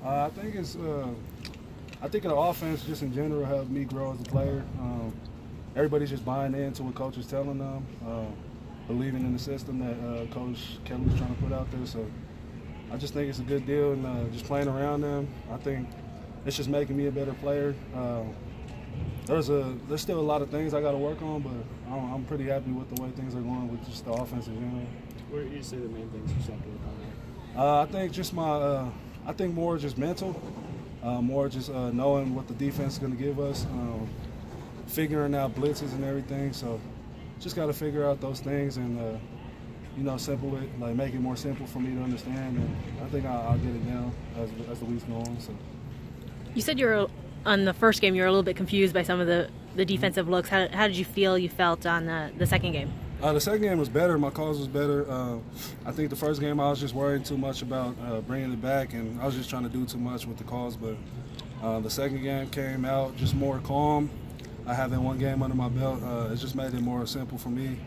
I think I think the offense just in general helped me grow as a player. Everybody's just buying into what coach is telling them, believing in the system that Coach Kelly's trying to put out there. So I just think it's a good deal, and just playing around them, I think it's just making me a better player. There's still a lot of things I got to work on, but I'm pretty happy with the way things are going with just the offense in general. What do you say the main things you have to work on? I think just I think more just mental, more just knowing what the defense is going to give us, figuring out blitzes and everything. So just got to figure out those things and you know, simple it, like make it more simple for me to understand. And I think I'll get it down as the weeks go on. So you said you were on the first game. You were a little bit confused by some of the defensive looks. How did you feel you felt on the second game? The second game was better. My calls was better. I think the first game I was just worried too much about bringing it back, and I was just trying to do too much with the calls. But the second game came out just more calm. I having one game under my belt, it just made it more simple for me.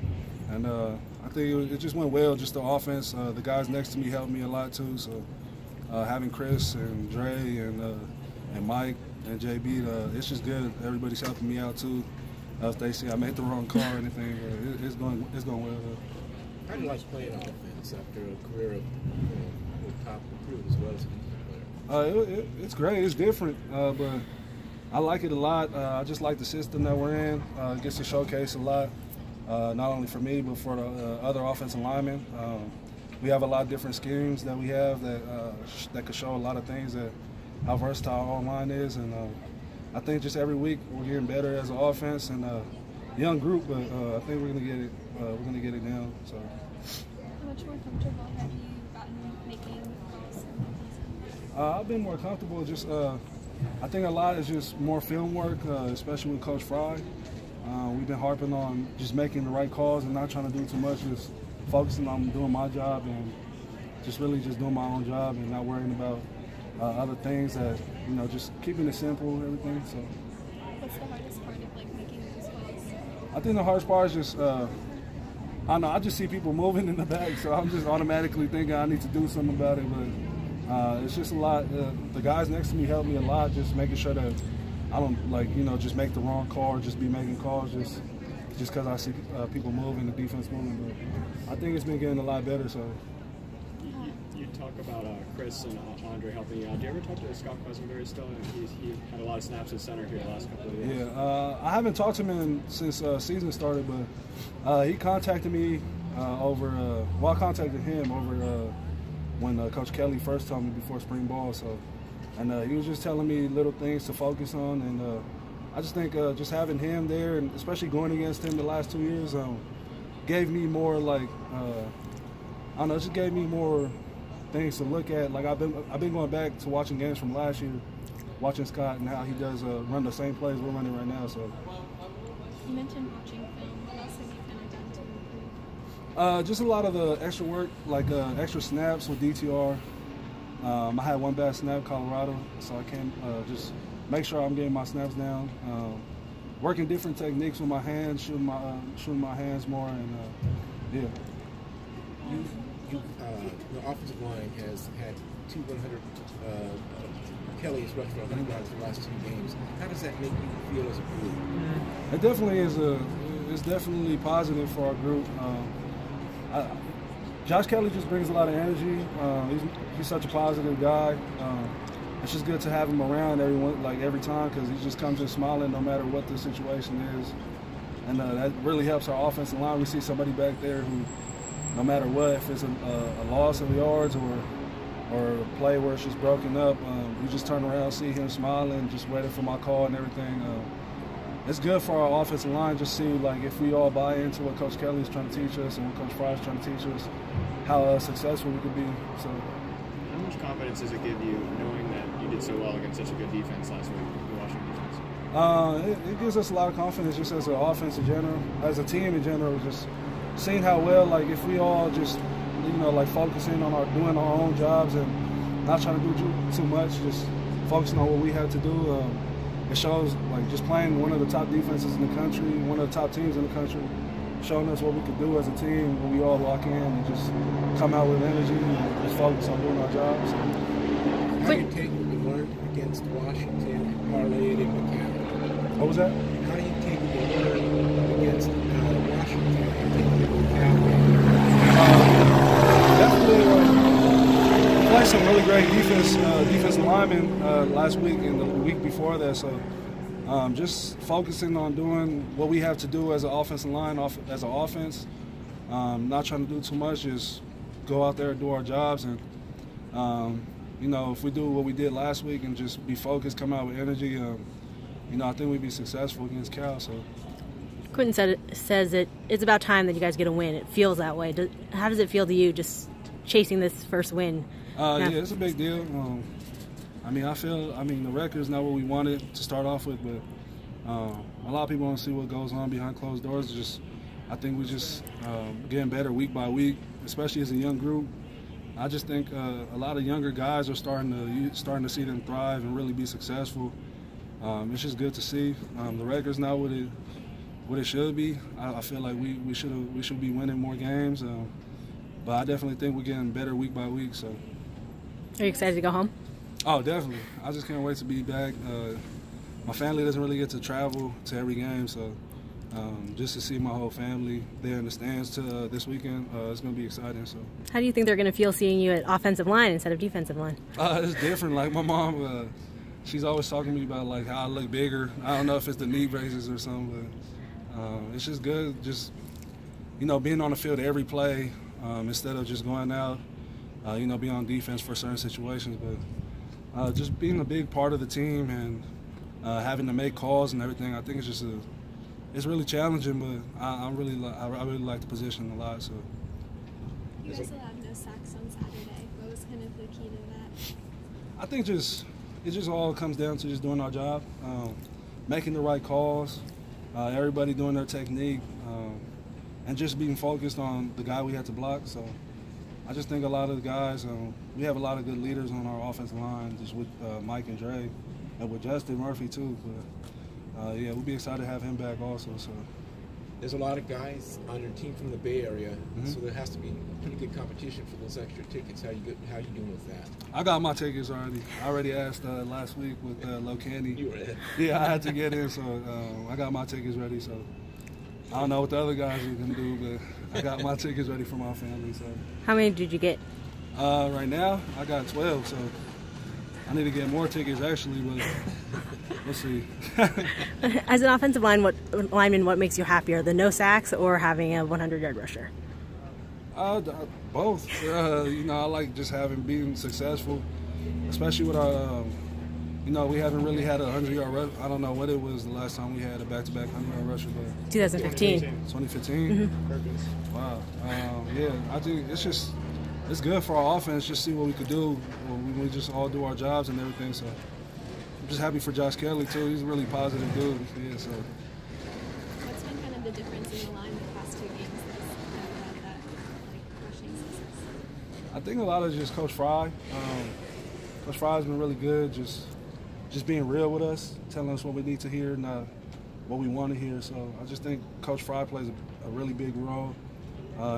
And I think it just went well, just the offense. The guys next to me helped me a lot too. So having Chris and Dre and Mike and JB, it's just good. Everybody's helping me out too. If they see I made the wrong call or anything, it's going well. How do you like playing offense after a career of top recruit as well as a player? It's great. It's different, but I like it a lot. I just like the system that we're in. It gets to showcase a lot, not only for me but for the other offensive linemen. We have a lot of different schemes that we have that could show a lot of things that how versatile our line is, and I think just every week we're getting better as an offense and young group, but I think we're gonna get it. We're gonna get it down. So. How much more comfortable have you gotten making calls? I've been more comfortable. Just I think a lot is just more film work, especially with Coach Fry. We've been harping on just making the right calls and not trying to do too much. Just focusing on doing my job and just really just doing my own job and not worrying about other things that, you know, just keeping it simple and everything. So. What's the hardest part of making those calls? I think the hardest part is just, I don't know, I just see people moving in the back, so I'm just automatically thinking I need to do something about it, but it's just a lot. The guys next to me help me a lot, just making sure that I don't, just make the wrong call or just be making calls just because I see people moving, the defense moving. But I think it's been getting a lot better, so. You talk about Chris and Andre helping you out. Do you ever talk to Scott Quesenberry still? He had a lot of snaps at center here the last couple of years. Yeah, I haven't talked to him since season started, but he contacted me I contacted him over when Coach Kelly first told me before spring ball. So, and he was just telling me little things to focus on, and I just think just having him there, and especially going against him the last 2 years, gave me more I don't know, it just gave me more things to look at. Like I've been going back to watching games from last year, watching Scott and how he does run the same plays we're running right now. So you mentioned watching film. What else have you kind of done to improve? Just a lot of the extra work, like extra snaps with DTR. I had one bad snap, Colorado, so I can just make sure I'm getting my snaps down. Working different techniques with my hands, shooting my hands more, and yeah. The offensive line has had 100. Kelly has rushed for 100 yards the last 2 games. How does that make you feel as a group? It definitely is it's definitely positive for our group. Josh Kelly just brings a lot of energy. He's such a positive guy. It's just good to have him around every time, because he just comes in smiling no matter what the situation is, and that really helps our offensive line. We see somebody back there who, no matter what, if it's a loss of yards or a play where it's just broken up, we just turn around, see him smiling, just waiting for my call and everything. It's good for our offensive line, just see if we all buy into what Coach Kelly is trying to teach us and what Coach Fry is trying to teach us, how successful we could be. So, how much confidence does it give you knowing that you did so well against such a good defense last week, the Washington defense? It gives us a lot of confidence just as an offense in general, as a team in general, just seeing how well, if we all just, focusing on doing our own jobs and not trying to do too much, just focusing on what we have to do. It shows, just playing one of the top defenses in the country, one of the top teams in the country, showing us what we could do as a team when we all lock in and just come out with energy and just focus on doing our jobs. How do you take against Washington and parlay it into Cal? What was that? How do you take what you learned against Washington and take it into Cal? Definitely played some really great defensive linemen last week and the week before that. So just focusing on doing what we have to do as an offensive line, as an offense. Not trying to do too much, just go out there and do our jobs. And, you know, if we do what we did last week and just be focused, come out with energy, you know, I think we'd be successful against Cal. So. Quentin says that it's about time that you guys get a win. It feels that way. How does it feel to you just chasing this first win? Yeah, it's a big deal. I mean, the record's not what we wanted to start off with, but a lot of people want to see what goes on behind closed doors. I think we're just getting better week by week, especially as a young group. I just think a lot of younger guys are starting to see them thrive and really be successful. It's just good to see. The record's not what it should be. I feel like we should be winning more games, but I definitely think we're getting better week by week. So. Are you excited to go home? Oh, definitely. I just can't wait to be back. My family doesn't really get to travel to every game, so just to see my whole family there in the stands this weekend, it's going to be exciting. So. How do you think they're going to feel seeing you at offensive line instead of defensive line? It's different. Like my mom, she's always talking to me about like how I look bigger. I don't know if it's the knee braces or something, but it's just good. Just, you know, being on the field every play instead of just going out, you know, being on defense for certain situations, but just being a big part of the team and having to make calls and everything. I think it's just it's really challenging, but I really like the position a lot. So. You guys allowed no sacks on Saturday. What was kind of the key to that? I think it just all comes down to just doing our job, making the right calls, everybody doing their technique, and just being focused on the guy we had to block. So I just think a lot of the guys, we have a lot of good leaders on our offensive line, just with Mike and Dre, and with Justin Murphy too. But yeah, we'll be excited to have him back also. So. There's a lot of guys on your team from the Bay Area, so there has to be pretty good competition for those extra tickets. How you doing with that? I got my tickets already. I already asked last week with Locandy. You were in. Yeah, I had to get in, so I got my tickets ready. So I don't know what the other guys are gonna do, but I got my tickets ready for my family. So. How many did you get? Right now, I got 12. So I need to get more tickets actually, but we'll see. As an offensive lineman, what makes you happier, the no sacks or having a 100-yard rusher? Both. You know, I like just being successful, especially with our. You know, we haven't really had a 100-yard rush. I don't know what it was the last time we had a back-to-back 100-yard rusher, but 2015. 2015. Mm-hmm. Wow. Yeah, I think it's good for our offense. Just see what we could do when we just all do our jobs and everything. So. Just happy for Josh Kelly too. He's a really positive dude. Yeah, so. What's been kind of the difference in the line the past 2 games that's kind of that rushing success? I think a lot of just Coach Fry. Coach Fry's been really good. Just being real with us, telling us what we need to hear, not what we want to hear. So I just think Coach Fry plays a really big role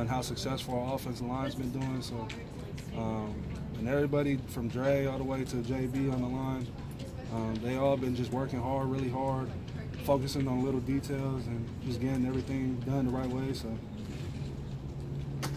in how successful our offensive line's been doing. So and everybody from Dre all the way to JB on the line. They all been just working hard, really hard, focusing on little details and just getting everything done the right way. So